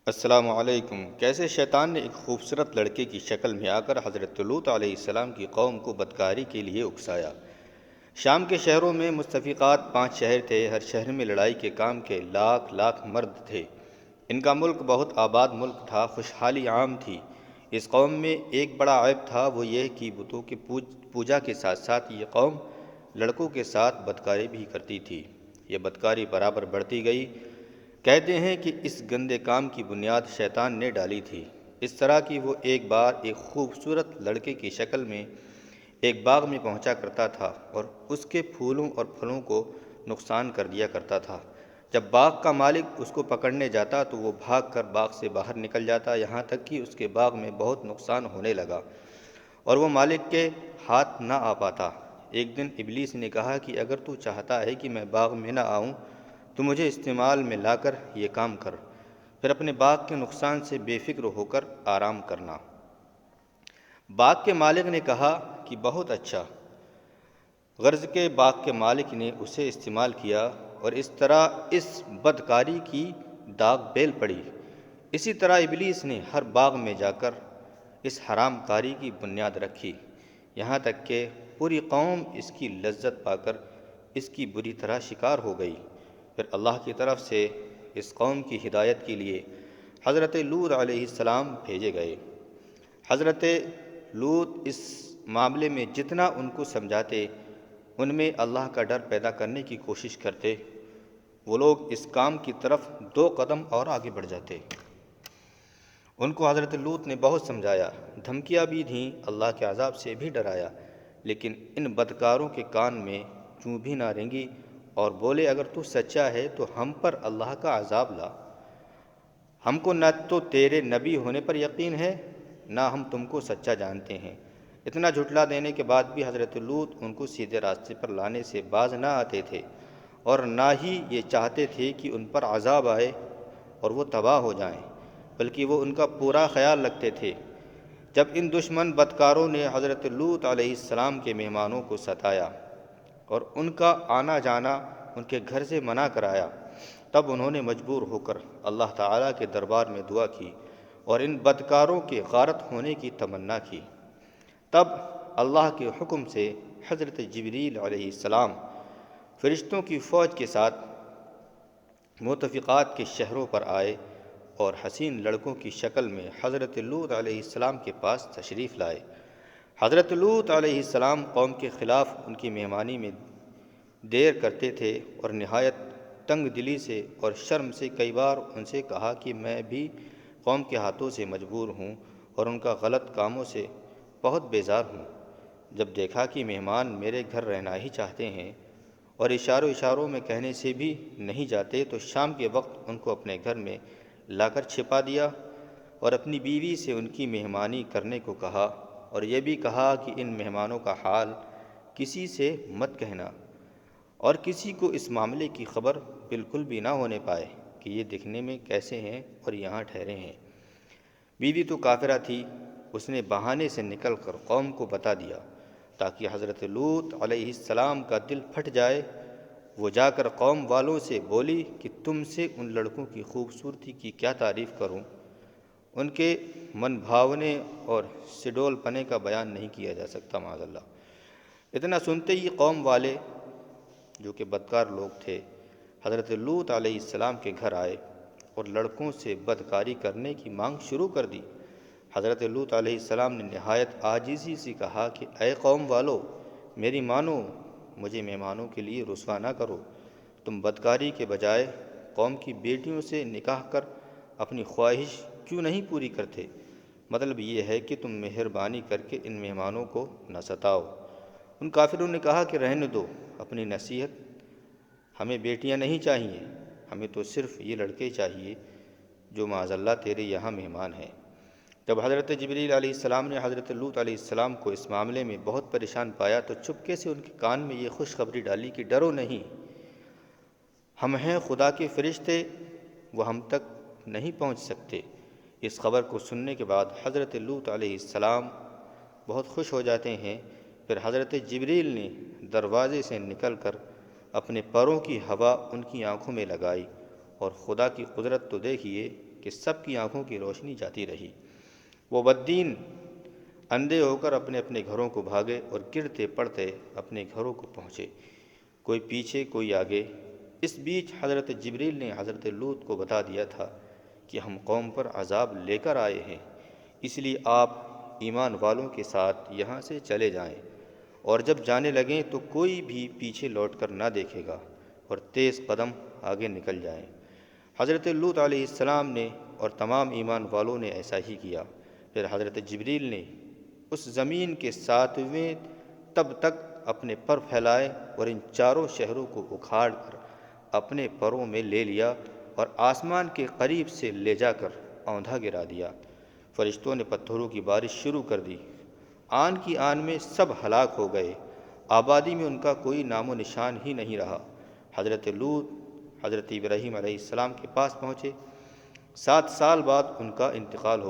السلام علیکم۔ کیسے شیطان نے ایک خوبصورت لڑکے کی شکل میں آ کر حضرت لوط علیہ السلام کی قوم کو بدکاری کے لیے اکسایا۔ شام کے شہروں میں مستفیقات 5 شہر تھے۔ ہر شہر میں لڑائی کے کام کے لاکھ لاکھ مرد تھے۔ ان کا ملک بہت آباد ملک تھا، خوشحالی عام تھی۔ اس قوم میں ایک بڑا عیب تھا، وہ یہ کہ بتوں کی پوجا کے ساتھ ساتھ یہ قوم لڑکوں کے ساتھ بدکاری بھی کرتی تھی۔ یہ بدکاری برابر بڑھتی گئی۔ کہتے ہیں کہ اس گندے کام کی بنیاد شیطان نے ڈالی تھی، اس طرح کہ وہ ایک بار ایک خوبصورت لڑکے کی شکل میں ایک باغ میں پہنچا کرتا تھا اور اس کے پھولوں اور پھلوں کو نقصان کر دیا کرتا تھا۔ جب باغ کا مالک اس کو پکڑنے جاتا تو وہ بھاگ کر باغ سے باہر نکل جاتا، یہاں تک کہ اس کے باغ میں بہت نقصان ہونے لگا اور وہ مالک کے ہاتھ نہ آ پاتا۔ ایک دن ابلیس نے کہا کہ اگر تو چاہتا ہے کہ میں باغ میں نہ آؤں تو مجھے استعمال میں لا کر یہ کام کر، پھر اپنے باغ کے نقصان سے بے فکر ہو کر آرام کرنا۔ باغ کے مالک نے کہا کہ بہت اچھا۔ غرض کے باغ کے مالک نے اسے استعمال کیا اور اس طرح اس بدکاری کی داغ بیل پڑی۔ اسی طرح ابلیس نے ہر باغ میں جا کر اس حرام کاری کی بنیاد رکھی، یہاں تک کہ پوری قوم اس کی لذت پا کر اس کی بری طرح شکار ہو گئی۔ پھر اللہ کی طرف سے اس قوم کی ہدایت کے لیے حضرت لوط علیہ السلام بھیجے گئے۔ حضرت لوط اس معاملے میں جتنا ان کو سمجھاتے، ان میں اللہ کا ڈر پیدا کرنے کی کوشش کرتے، وہ لوگ اس کام کی طرف 2 قدم اور آگے بڑھ جاتے۔ ان کو حضرت لوط نے بہت سمجھایا، دھمکیاں بھی دیں، اللہ کے عذاب سے بھی ڈرایا، لیکن ان بدکاروں کے کان میں چوں بھی نہ رینگی اور بولے اگر تو سچا ہے تو ہم پر اللہ کا عذاب لا۔ ہم کو نہ تو تیرے نبی ہونے پر یقین ہے، نہ ہم تم کو سچا جانتے ہیں۔ اتنا جھٹلا دینے کے بعد بھی حضرت لوط ان کو سیدھے راستے پر لانے سے باز نہ آتے تھے اور نہ ہی یہ چاہتے تھے کہ ان پر عذاب آئے اور وہ تباہ ہو جائیں، بلکہ وہ ان کا پورا خیال رکھتے تھے۔ جب ان دشمن بدکاروں نے حضرت لوط علیہ السلام کے مہمانوں کو ستایا اور ان کا آنا جانا ان کے گھر سے منع کرایا، تب انہوں نے مجبور ہو کر اللہ تعالیٰ کے دربار میں دعا کی اور ان بدکاروں کے غارت ہونے کی تمنا کی۔ تب اللہ کے حکم سے حضرت جبریل علیہ السلام فرشتوں کی فوج کے ساتھ متفقات کے شہروں پر آئے اور حسین لڑکوں کی شکل میں حضرت لوط علیہ السلام کے پاس تشریف لائے۔ حضرت لوط علیہ السلام قوم کے خلاف ان کی مہمانی میں دیر کرتے تھے اور نہایت تنگ دلی سے اور شرم سے کئی بار ان سے کہا کہ میں بھی قوم کے ہاتھوں سے مجبور ہوں اور ان کا غلط کاموں سے بہت بیزار ہوں۔ جب دیکھا کہ مہمان میرے گھر رہنا ہی چاہتے ہیں اور اشاروں میں کہنے سے بھی نہیں جاتے، تو شام کے وقت ان کو اپنے گھر میں لا کر چھپا دیا اور اپنی بیوی سے ان کی مہمانی کرنے کو کہا اور یہ بھی کہا کہ ان مہمانوں کا حال کسی سے مت کہنا اور کسی کو اس معاملے کی خبر بالکل بھی نہ ہونے پائے کہ یہ دکھنے میں کیسے ہیں اور یہاں ٹھہرے ہیں۔ بیوی تو کافرہ تھی، اس نے بہانے سے نکل کر قوم کو بتا دیا تاکہ حضرت لوط علیہ السلام کا دل پھٹ جائے۔ وہ جا کر قوم والوں سے بولی کہ تم سے ان لڑکوں کی خوبصورتی کی کیا تعریف کروں، ان کے من بھاونے اور سڈول پنے کا بیان نہیں کیا جا سکتا، معاذ اللہ۔ اتنا سنتے ہی قوم والے جو کہ بدکار لوگ تھے حضرت لوط علیہ السلام کے گھر آئے اور لڑکوں سے بدکاری کرنے کی مانگ شروع کر دی۔ حضرت لوط علیہ السلام نے نہایت عاجزی سے کہا کہ اے قوم والو، میری مانو، مجھے مہمانوں کے لیے رسوا نہ کرو۔ تم بدکاری کے بجائے قوم کی بیٹیوں سے نکاح کر اپنی خواہش کیوں نہیں پوری کرتے؟ مطلب یہ ہے کہ تم مہربانی کر کے ان مہمانوں کو نہ ستاؤ۔ ان کافروں نے کہا کہ رہنے دو اپنی نصیحت، ہمیں بیٹیاں نہیں چاہیے، ہمیں تو صرف یہ لڑکے چاہیے جو معاذ اللہ تیرے یہاں مہمان ہیں۔ جب حضرت جبریل علیہ السلام نے حضرت لوط علیہ السلام کو اس معاملے میں بہت پریشان پایا تو چپکے سے ان کے کان میں یہ خوشخبری ڈالی کہ ڈرو نہیں، ہم ہیں خدا کے فرشتے، وہ ہم تک نہیں پہنچ سکتے۔ اس خبر کو سننے کے بعد حضرت لوط علیہ السلام بہت خوش ہو جاتے ہیں۔ پھر حضرت جبریل نے دروازے سے نکل کر اپنے پروں کی ہوا ان کی آنکھوں میں لگائی اور خدا کی قدرت تو دیکھیے، کہ سب کی آنکھوں کی روشنی جاتی رہی۔ وہ بددین اندھے ہو کر اپنے اپنے گھروں کو بھاگے اور گرتے پڑتے اپنے گھروں کو پہنچے، کوئی پیچھے کوئی آگے۔ اس بیچ حضرت جبریل نے حضرت لوط کو بتا دیا تھا کہ ہم قوم پر عذاب لے کر آئے ہیں، اس لیے آپ ایمان والوں کے ساتھ یہاں سے چلے جائیں، اور جب جانے لگیں تو کوئی بھی پیچھے لوٹ کر نہ دیکھے گا اور تیز قدم آگے نکل جائیں۔ حضرت لوط علیہ السلام نے اور تمام ایمان والوں نے ایسا ہی کیا۔ پھر حضرت جبریل نے اس زمین کے 7ویں تب تک اپنے پر پھیلائے اور ان چاروں شہروں کو اکھاڑ کر اپنے پروں میں لے لیا اور آسمان کے قریب سے لے جا کر اوندھا گرا دیا۔ فرشتوں نے پتھروں کی بارش شروع کر دی، آن کی آن میں سب ہلاک ہو گئے، آبادی میں ان کا کوئی نام و نشان ہی نہیں رہا۔ حضرت لوط حضرت ابراہیم علیہ السلام کے پاس پہنچے، 7 سال بعد ان کا انتقال ہو گیا۔